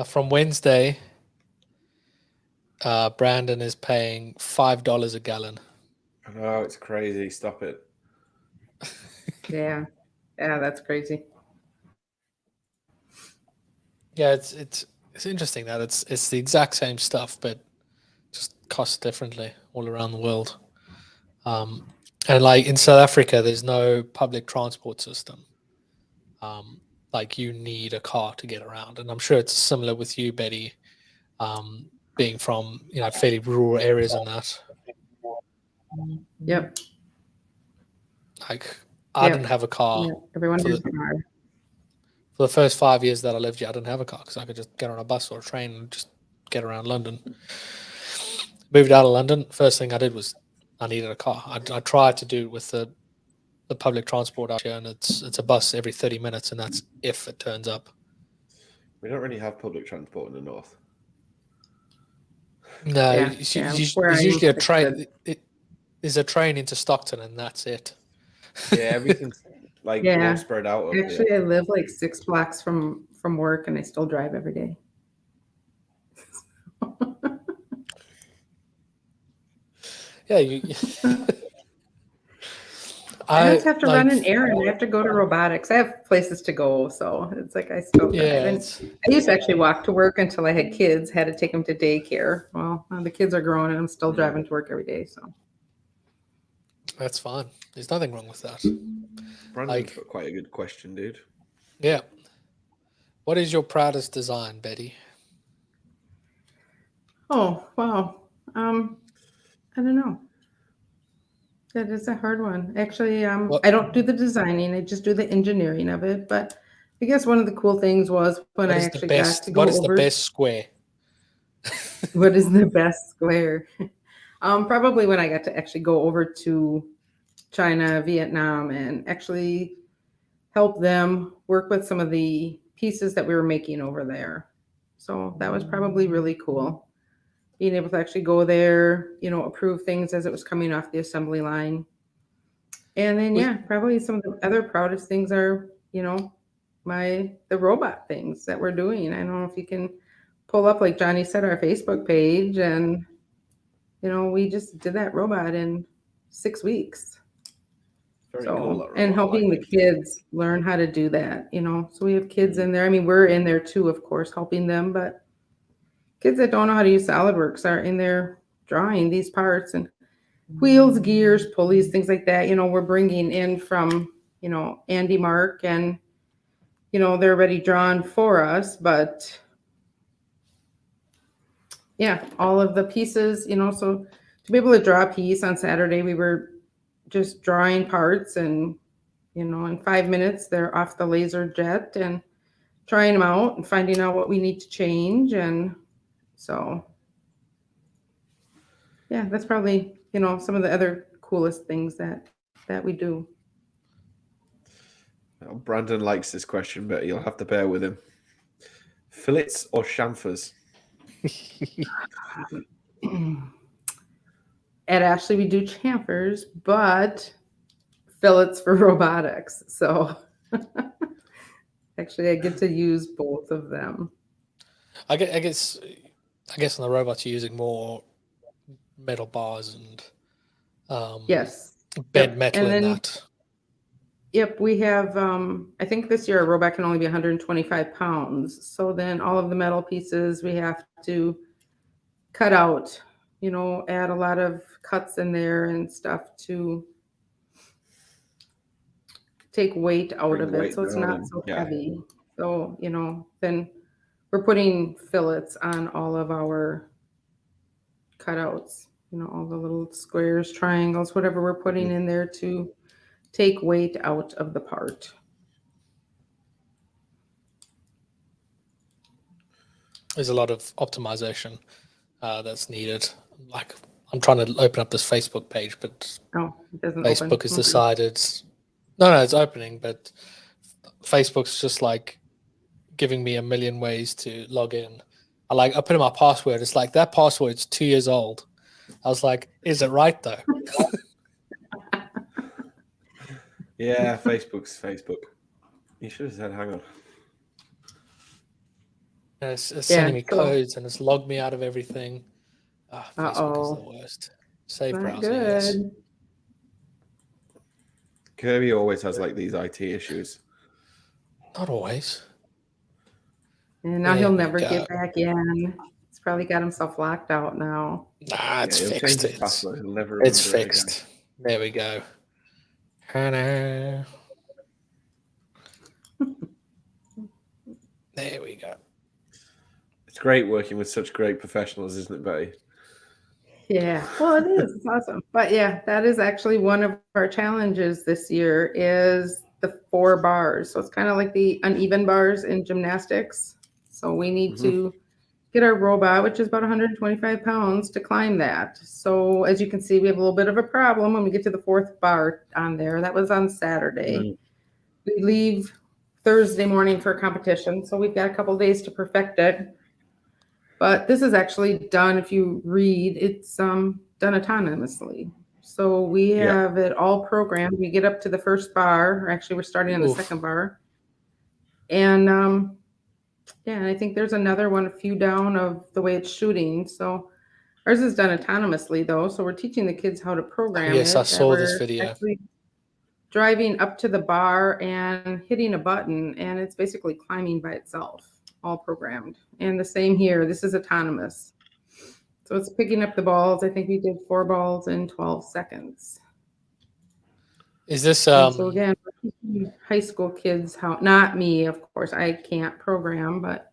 From Wednesday, Brandon is paying $5 a gallon. I know, it's crazy. Stop it. Yeah, that's crazy. Yeah, it's interesting that it's the exact same stuff, but just costs differently all around the world. And like in South Africa, there's no public transport system. Like you need a car to get around, and I'm sure it's similar with you, Betty, being from fairly rural areas and that. Yep. Like I didn't have a car. Yeah. Everyone for has the- a car. For the first 5 years that I lived here, I didn't have a car because I could just get on a bus or a train and just get around London. Moved out of London. First thing I did was I needed a car. I tried to do it with the public transport out here, and it's a bus every 30 minutes, and that's if it turns up. We don't really have public transport in the north. No, Yeah, it's yeah, usually, where I there's usually a am, it's train. There's a train into Stockton, and that's it. Yeah, everything's like Yeah. more spread out. Up Actually, here. I live like 6 blocks from work, and I still drive every day. Yeah, I just have to run an errand. I have to go to robotics. I have places to go, so it's like I still drive. Yeah, And I used to actually walk to work until I had kids. Had to take them to daycare. Well, the kids are grown, and I'm still driving to work every day. So that's fine. There's nothing wrong with that. Brandon's got quite a good question, dude. Yeah. What is your proudest design, Betty? oh wow, I don't know. That is a hard one. Actually, I don't do the designing. I just do the engineering of it. But I guess one of the cool things was when I actually got to go What is over. the best square? What is the best square? Probably when I got to actually go over to China, Vietnam, and actually help them work with some of the pieces that we were making over there. So that was probably really cool. Being able to actually go there, approve things as it was coming off the assembly line. And then, probably some of the other proudest things are, the robot things that we're doing. I don't know if you can pull up, like Jonny said, our Facebook page, and, we just did that robot in 6 weeks. Very So, cool. That and robot, helping the kids learn how to do that, So we have kids in there. I mean, we're in there too, of course, helping them, but kids that don't know how to use SolidWorks are in there drawing these parts and wheels, gears, pulleys, things like that. We're bringing in from, Andy Mark, and, they're already drawn for us, but yeah, all of the pieces, so to be able to draw a piece on Saturday, we were just drawing parts and in 5 minutes, they're off the laser jet and trying them out and finding out what we need to change. And so, yeah, that's probably, some of the other coolest things that we do. Well, Brandon likes this question, but you'll have to bear with him. Fillets or chamfers? At Ashley, we do chamfers, but fillets for robotics. So actually, I get to use both of them. I guess on the robots you're using more metal bars and Yes, bed metal and in then, that. Yep, we have. I think this year a robot can only be 125 pounds. So then all of the metal pieces we have to cut out. Add a lot of cuts in there and stuff to take weight out of it, so it's not so heavy. So, then we're putting fillets on all of our cutouts, all the little squares, triangles, whatever we're putting in there to take weight out of the part. There's a lot of optimization that's needed. Like, I'm trying to open up this Facebook page, but it doesn't Facebook open. has decided. No, it's opening, but Facebook's just like giving me a million ways to log in. I put in my password. It's like that password's 2 years old. I was like, is it right though? Yeah, Facebook's Facebook. You should have said, hang on. It's sending me codes and it's logged me out of everything. Facebook is the worst. Save browser, yes. Kirby always has these IT issues. Not always. And now he'll never get back in. He's probably got himself locked out now. Nah, it's fixed. It's fixed. There we go. Hello. There we go. It's great working with such great professionals, isn't it, Betty? Yeah, well, it is. It's awesome. But yeah, that is actually one of our challenges this year is the 4 bars. So it's kind of like the uneven bars in gymnastics. So we need to get our robot, which is about 125 pounds, to climb that. So as you can see, we have a little bit of a problem when we get to the 4th bar on there. That was on Saturday. We leave Thursday morning for a competition. So we've got a couple days to perfect it. But this is actually done, if you read, it's done autonomously. So we have it all programmed. We get up to the 1st bar, or actually we're starting on the 2nd bar. And and I think there's another one, a few down of the way it's shooting. So ours is done autonomously though. So we're teaching the kids how to program it. Yes, I saw this video. Actually driving up to the bar and hitting a button, and it's basically climbing by itself. All programmed. And the same here, this is autonomous. So it's picking up the balls. I think we did 4 balls in 12 seconds. Is this so again, we're teaching high school kids how, not me, of course, I can't program, but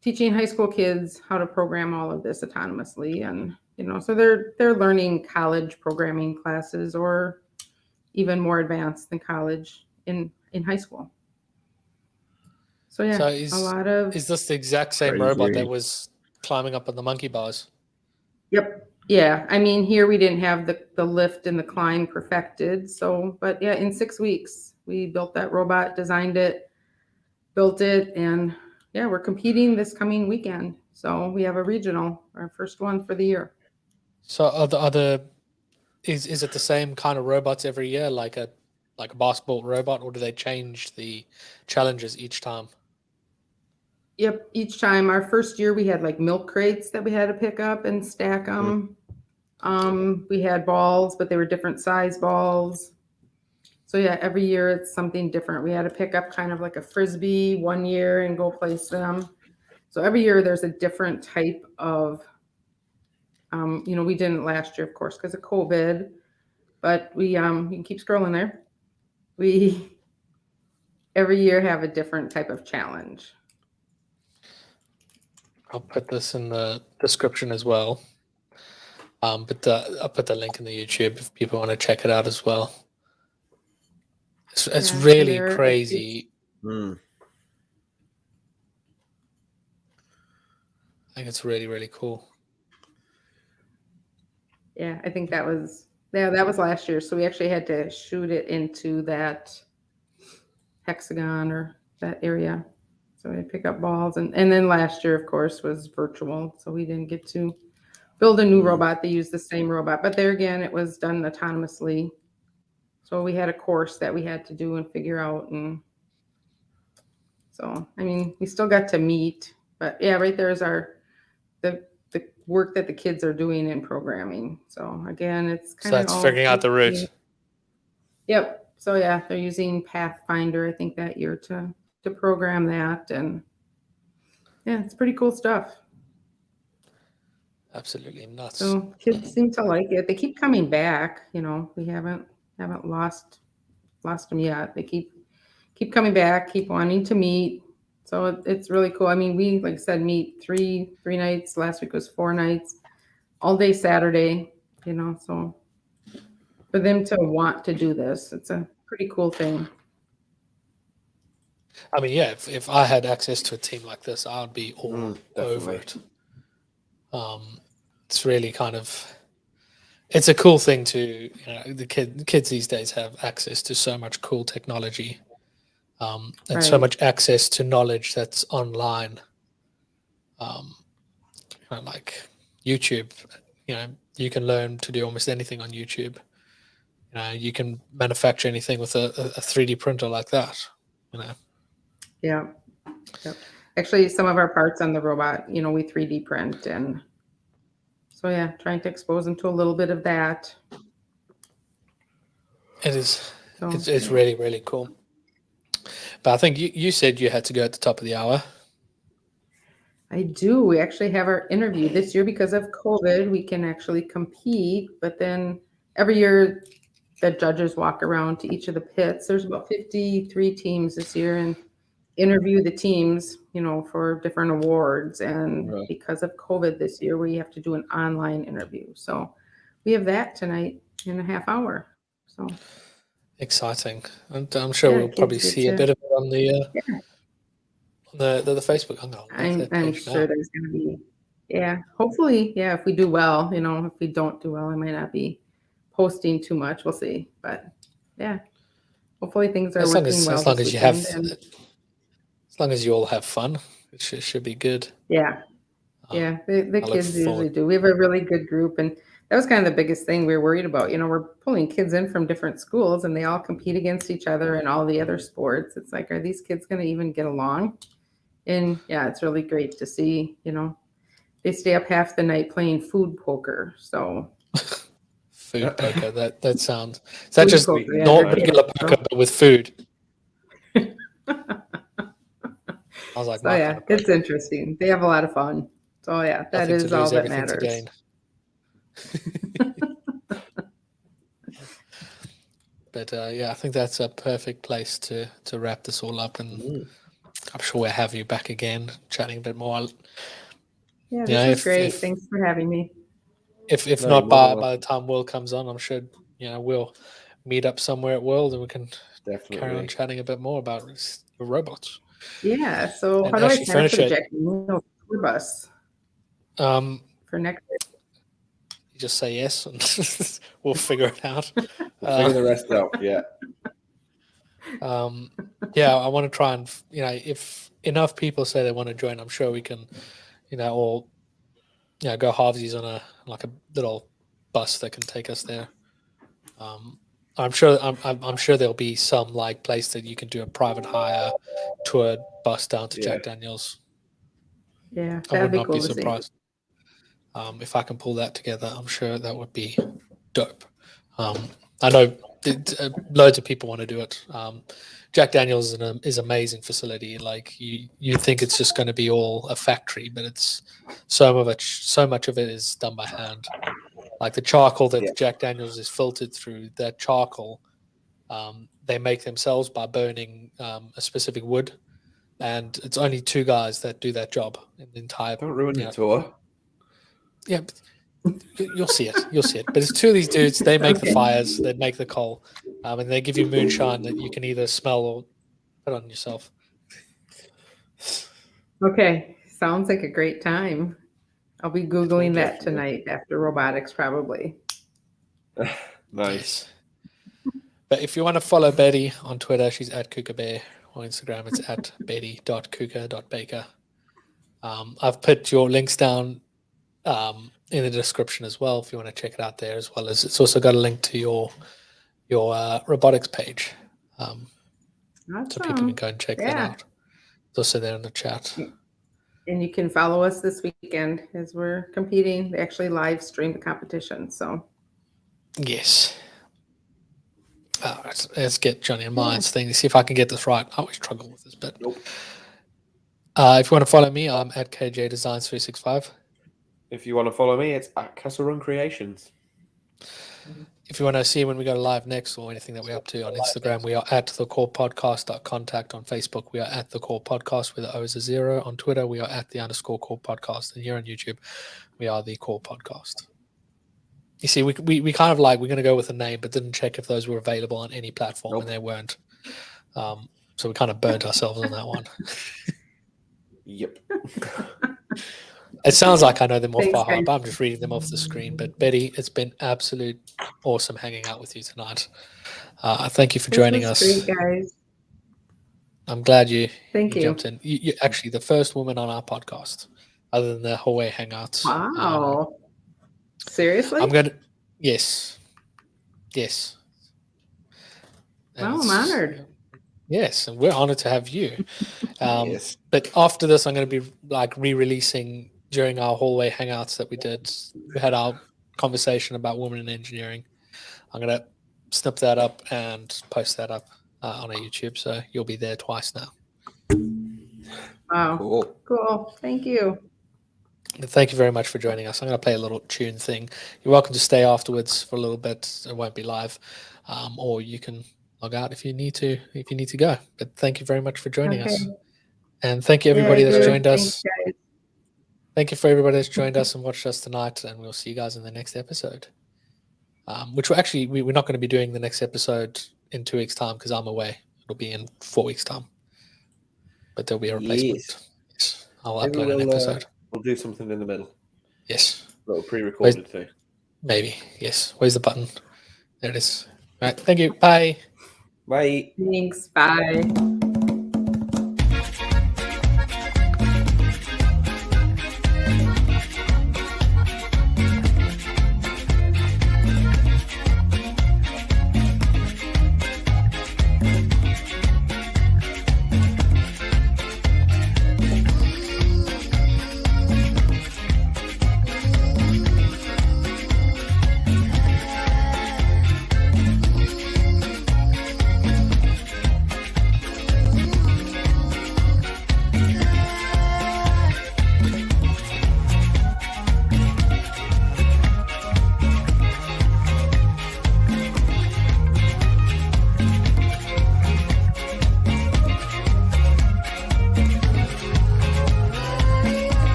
teaching high school kids how to program all of this autonomously. And so they're learning college programming classes, or even more advanced than college in high school. So yeah, is this the exact same robot that was climbing up on the monkey bars? Yep. Yeah. I mean, here we didn't have the lift and the climb perfected. So, but yeah, in 6 weeks, we built that robot, designed it, built it, and yeah, we're competing this coming weekend. So we have a regional, our first one for the year. So is it the same kind of robots every year, like a basketball robot, or do they change the challenges each time? Yep. Each time. Our first year we had milk crates that we had to pick up and stack them. We had balls, but they were different size balls. So yeah, every year it's something different. We had to pick up kind of like a Frisbee one year and go place them. So every year there's a different type of, we didn't last year, of course, because of COVID, but we, you can keep scrolling there. We every year have a different type of challenge. I'll put this in the description as well. But I'll put the link in the YouTube if people want to check it out as well. It's Yeah, really they're- crazy. Mm. I think it's really, really cool. Yeah, I think that was last year. So we actually had to shoot it into that hexagon or that area. So we had to pick up balls, and then last year, of course, was virtual. So we didn't get to build a new robot. They used the same robot, but there again, it was done autonomously. So we had a course that we had to do and figure out, and so I mean, we still got to meet. But yeah, right there is the work that the kids are doing in programming. So again, it's So kind of that's figuring out the route. Yep. So yeah, they're using Pathfinder, I think, that year to program that, and yeah, it's pretty cool stuff. Absolutely nuts. So kids seem to like it. They keep coming back. You know, we haven't lost them yet. They keep coming back, keep wanting to meet. So it's really cool. I mean, we, like I said, meet three nights. Last week was 4 nights, all day Saturday. You know, so for them to want to do this, it's a pretty cool thing. I mean, yeah, if I had access to a team like this, I would be all over it. It's really kind of, it's a cool thing to, you know, the kids these days have access to so much cool technology, and so Right. much access to knowledge that's online, kind of like YouTube. You know, you can learn to do almost anything on YouTube. You know, you can manufacture anything with a 3D printer like that. You know. Yeah. Yep. Actually, some of our parts on the robot, you know, we 3D print, and so yeah, trying to expose them to a little bit of that. It is. So, It's really, really cool. But I think you said you had to go at the top of the hour. I do. We actually have our interview this year because of COVID. We can actually compete, but then every year the judges walk around to each of the pits. There's about 53 teams this year, and interview the teams, you know, for different awards. And Right. because of COVID this year, we have to do an online interview. So we have that tonight in a half hour. So Exciting. And I'm sure Yeah, we'll probably kids get see a to- bit of it on the Yeah. the Facebook. I'm sure there's going to be, yeah, hopefully, yeah, if we do well, you know, if we don't do well, I might not be posting too much. We'll see. But yeah, hopefully things are As long working as well as long this as you have, weekend, and as long as you all have fun, it should be good. yeah. Yeah, the I look kids usually forward- do. We have a really good group, and that was kind of the biggest thing we were worried about. You know, we're pulling kids in from different schools, and they all compete against each other in all the other sports. It's like, are these kids going to even get along? And yeah, it's really great to see. You know, they stay up half the night playing food poker. So Food poker. That sounds. Is that Food just poker, yeah, not they're regular kids, poker but with food? I was like, so my yeah, kind of it's poker. interesting. They have a lot of fun. So yeah, that Nothing to is all lose, that everything to matters. gain. But yeah, I think that's a perfect place to wrap this all up, and I'm sure we'll have you back again, chatting a bit more. Yeah, Yeah, this is great. Thanks for having me. If No, not you're by more than the time Will comes on, I'm sure we'll meet up somewhere at World and we can carry on Definitely. chatting a bit more about the robots. Yeah. So And how do I actually sign up for the finish it. Jack Daniels tour bus You for next year? just say yes, and we'll figure it out. Figure the rest out. Yeah. Yeah, I want to try and if enough people say they want to join, I'm sure we can, all go halvesies on a little bus that can take us there. I'm sure there'll be some place that you can do a private hire tour bus down to Yeah. Jack Daniels. Yeah, I that'd would be not cool be to see. surprised. If I can pull that together, I'm sure that would be dope. I know loads of people want to do it. Jack Daniels is an amazing facility. Like you think it's just going to be all a factory, but it's so much of it is done by hand. Like the charcoal that Jack Daniels is filtered through, that charcoal they make themselves by burning a specific wood, and it's only 2 guys that do that job in the entire. Don't ruin the tour. Yeah, You'll see it. You'll see it. But it's two of these dudes. They make the Okay. fires. They make the coal, and they give you moonshine that you can either smell or put on yourself. Okay, sounds like a great time. I'll be Googling that definitely. tonight after robotics, probably. Nice. Yes. But if you want to follow Betty on Twitter, she's at KukaBear. On Instagram, it's at betty.kuka.baker. I've put your links down in the description as well if you want to check it out there, as well as it's also got a link to your robotics page, so people can Awesome. go and check that Yeah. out. It's also there in the chat. And you can follow us this weekend as we're competing. They actually live stream the competition. So Yes. All right, let's get Johnny and Mine's thing to see if I can get this right. I always struggle with this bit. Nope. If you want to follow me, I'm at KJ Designs 365. If you want to follow me, it's at Castle Run Creations. If you want to see when we go live next or anything that we're up to on Instagram, we are at the Core Podcast. Contact on Facebook, we are at the Core Podcast with the O is a 0. On Twitter, we are at the _Core Podcast. And here on YouTube, we are the Core Podcast. You see, we kind of we're going to go with a name, but didn't check if those were available on any platform, and they weren't. So we kind of burnt ourselves on that one. Yep. It sounds like I know them off Thanks, by heart, guys. but I'm just reading them off the screen. But Betty, it's been absolute awesome hanging out with you tonight. Thank you for joining us. Great, guys. I'm glad you Thank you. jumped in. You're actually the first woman on our podcast, other than the Hawaii Hangouts. Wow. Seriously? I'm going to, yes. And Wow, I'm it's- honored. Yes, and we're honored to have you. Yes. But after this, I'm going to be re-releasing during our hallway hangouts that we did. We had our conversation about women in engineering. I'm going to snip that up and post that up on our YouTube, so you'll be there twice now. Wow. Cool. Cool. Thank you. And thank you very much for joining us. I'm going to play a little tune thing. You're welcome to stay afterwards for a little bit. It won't be live, or you can log out if you need to go. But thank you very much for joining us. And thank you everybody Yeah, that's good. joined us. Thanks, guys. Thank you for everybody that's joined us and watched us tonight, and we'll see you guys in the next episode. Which we're actually we're not going to be doing the next episode in 2 weeks' time because I'm away. It'll be in 4 weeks' time. But there'll be a replacement. Yes. I'll Maybe upload an episode. We'll do something in the middle. Yes. A little pre-recorded thing. Maybe. Yes. Where's the button? There it is. All right. Thank you. Bye. Bye. Thanks. Bye.